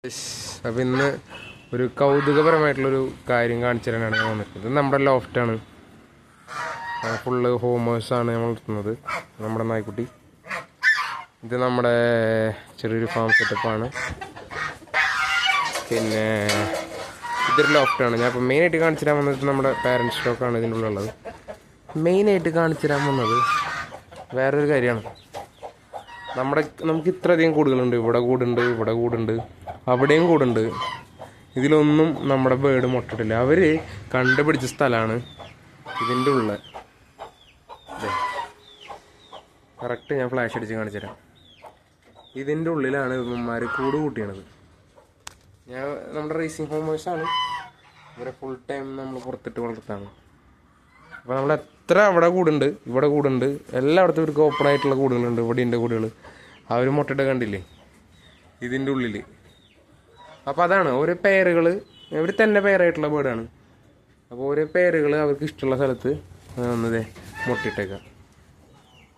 അപ്പം ഇന്ന് ഒരു കൗതുകപരമായിട്ടുള്ളൊരു കാര്യം കാണിച്ചു തരാനാണ് ഞാൻ വന്നിട്ടുള്ളത്. ഇത് നമ്മുടെ ലോഫ്റ്റാണ്, ഫുള്ള് ഹോമേഴ്സാണ് നമ്മൾ നിർത്തുന്നത്. നമ്മുടെ നായ്ക്കുട്ടി ഇത് നമ്മുടെ ചെറിയൊരു ഫാം സെറ്റപ്പാണ്. പിന്നെ ഇതൊരു ലോഫ്റ്റാണ്. ഞാൻ ഇപ്പോൾ മെയിനായിട്ട് കാണിച്ചു തരാൻ വന്നത് നമ്മുടെ പാരൻറ്റ് സ്റ്റോക്കാണ് ഇതിൻ്റെ ഉള്ളിലുള്ളത്. മെയിനായിട്ട് കാണിച്ചു തരാൻ വന്നത് വേറൊരു കാര്യമാണ്. നമുക്ക് ഇത്രയധികം കൂടുകളുണ്ട്. ഇവിടെ കൂടുണ്ട്, അവിടെയും കൂടുണ്ട്. ഇതിലൊന്നും നമ്മുടെ ബേർഡ് മുട്ടിട്ടില്ല. അവർ കണ്ടുപിടിച്ച സ്ഥലമാണ് ഇതിൻ്റെ ഉള്ളിൽ. കറക്റ്റ് ഞാൻ ഫ്ലാഷ് അടിച്ച് കാണിച്ചു തരാം. ഇതിൻ്റെ ഉള്ളിലാണ് ഇവന്മാർ കൂട് കൂട്ടിയണത്. നമ്മുടെ റേസിംഗ് ഹോമേഴ്സാണ്. ഇവരെ ഫുൾ ടൈം നമ്മൾ പുറത്തിട്ട് വളർത്താണ്. അപ്പോൾ നമ്മൾ എത്ര അവിടെ കൂടുണ്ട്, ഇവിടെ കൂടുണ്ട്, എല്ലായിടത്തും ഇവർക്ക് ഓപ്പൺ ആയിട്ടുള്ള കൂടുകളുണ്ട്. ഇവിടെയുണ്ട് കൂടുകൾ. അവർ മുട്ടയിട്ട് കണ്ടില്ലേ ഇതിൻ്റെ ഉള്ളിൽ. അപ്പോൾ അതാണ് ഓരോ പെയറുകൾ. ഇവർ തന്നെ പെയറായിട്ടുള്ള ബേർഡാണ്. അപ്പോൾ ഓരോ പെയറുകൾ അവർക്ക് ഇഷ്ടമുള്ള സ്ഥലത്ത് വന്നതേ മുട്ടിട്ടേക്കാം.